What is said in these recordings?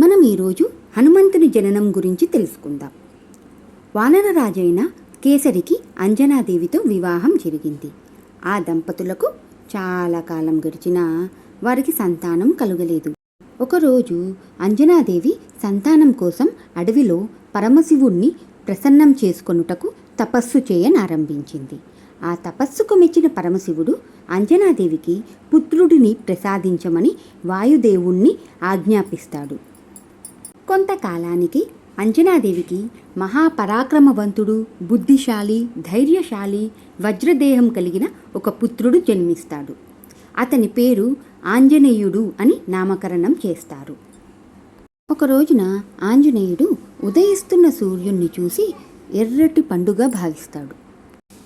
మనం ఈరోజు హనుమంతుని జననం గురించి తెలుసుకుందాం. వానరరాజైన కేసరికి అంజనాదేవితో వివాహం జరిగింది. ఆ దంపతులకు చాలా కాలం గడిచినా వారికి సంతానం కలుగలేదు. ఒకరోజు అంజనాదేవి సంతానం కోసం అడవిలో పరమశివుణ్ణి ప్రసన్నం చేసుకొనుటకు తపస్సు చేయనారంభించింది. ఆ తపస్సుకు మెచ్చిన పరమశివుడు అంజనాదేవికి పుత్రుడిని ప్రసాదించమని వాయుదేవుణ్ణి ఆజ్ఞాపిస్తాడు. కొంతకాలానికి అంజనాదేవికి మహాపరాక్రమవంతుడు, బుద్ధిశాలి, ధైర్యశాలి, వజ్రదేహం కలిగిన ఒక పుత్రుడు జన్మిస్తాడు. అతని పేరు ఆంజనేయుడు అని నామకరణం చేస్తారు. ఒక రోజున ఆంజనేయుడు ఉదయిస్తున్న సూర్యుణ్ణి చూసి ఎర్రటి పండుగా భావిస్తాడు.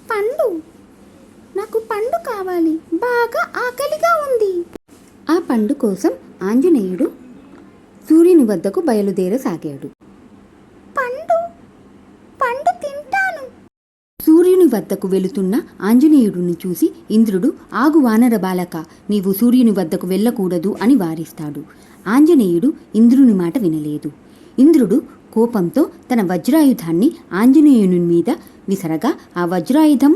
పండు, నాకు పండు కావాలి, బాగా ఆకలిగా ఉంది. ఆ పండు కోసం ఆంజనేయుడు సూర్యుని వద్దకు బయలుదేరసాగాడు. పండు పండు తింటాను. సూర్యుని వద్దకు వెళుతున్న ఆంజనేయుడిని చూసి ఇంద్రుడు, ఆగు వానర బాలక, నీవు సూర్యుని వద్దకు వెళ్ళకూడదు అని వారిస్తాడు. ఆంజనేయుడు ఇంద్రుని మాట వినలేదు. ఇంద్రుడు కోపంతో తన వజ్రాయుధాన్ని ఆంజనేయుని మీద విసరగా ఆ వజ్రాయుధం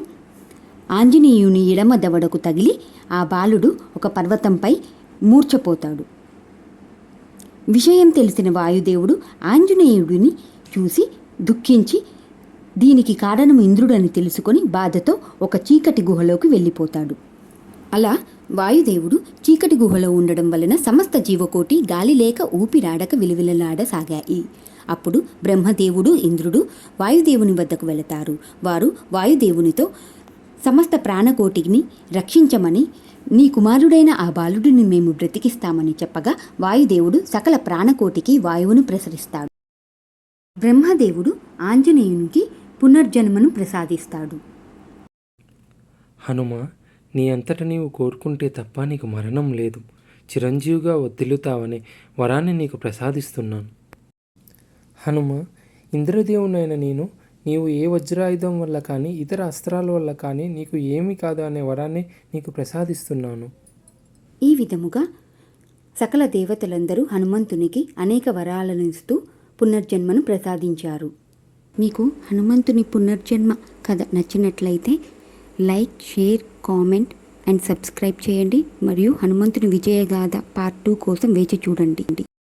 ఆంజనేయుని ఎడమ దవడకు తగిలి ఆ బాలుడు ఒక పర్వతంపై మూర్ఛపోతాడు. విషయం తెలిసిన వాయుదేవుడు ఆంజనేయుడిని చూసి దుఃఖించి దీనికి కారణం ఇంద్రుడని తెలుసుకొని బాధతో ఒక చీకటి గుహలోకి వెళ్ళిపోతాడు. అలా వాయుదేవుడు చీకటి గుహలో ఉండడం వలన సమస్త జీవకోటి గాలి లేక ఊపిరాడక విలువిలలాడసాగాయి. అప్పుడు బ్రహ్మదేవుడు, ఇంద్రుడు వాయుదేవుని వద్దకు వెళతారు. వారు వాయుదేవునితో సమస్త ప్రాణకోటిని రక్షించమని, నీ కుమారుడైన ఆ బాలుడిని మేము బ్రతికిస్తామని చెప్పగా వాయుదేవుడు సకల ప్రాణకోటికి వాయువును ప్రసరిస్తాడు. బ్రహ్మదేవుడు ఆంజనేయునికి పునర్జన్మను ప్రసాదిస్తాడు. హనుమ, నీ అంతట నీవు కోరుకుంటే తప్ప నీకు మరణం లేదు. చిరంజీవిగా వర్ధిల్లుతావనే వరాన్ని నీకు ప్రసాదిస్తున్నాను. హనుమ, ఇంద్రదేవునైన నీవు ఏ వజ్రాయుధం వల్ల కానీ ఇతర అస్త్రాల వల్ల కానీ నీకు ఏమీ కాదు అనే వరాన్ని నీకు ప్రసాదిస్తున్నాను. ఈ విధముగా సకల దేవతలందరూ హనుమంతునికి అనేక వరాలను ఇస్తూ పునర్జన్మను ప్రసాదించారు. మీకు హనుమంతుని పునర్జన్మ కథ నచ్చినట్లయితే like, share, comment and subscribe చేయండి. మరియు హనుమంతుని విజయగాథ పార్ట్ 2 కోసం వేచి చూడండి.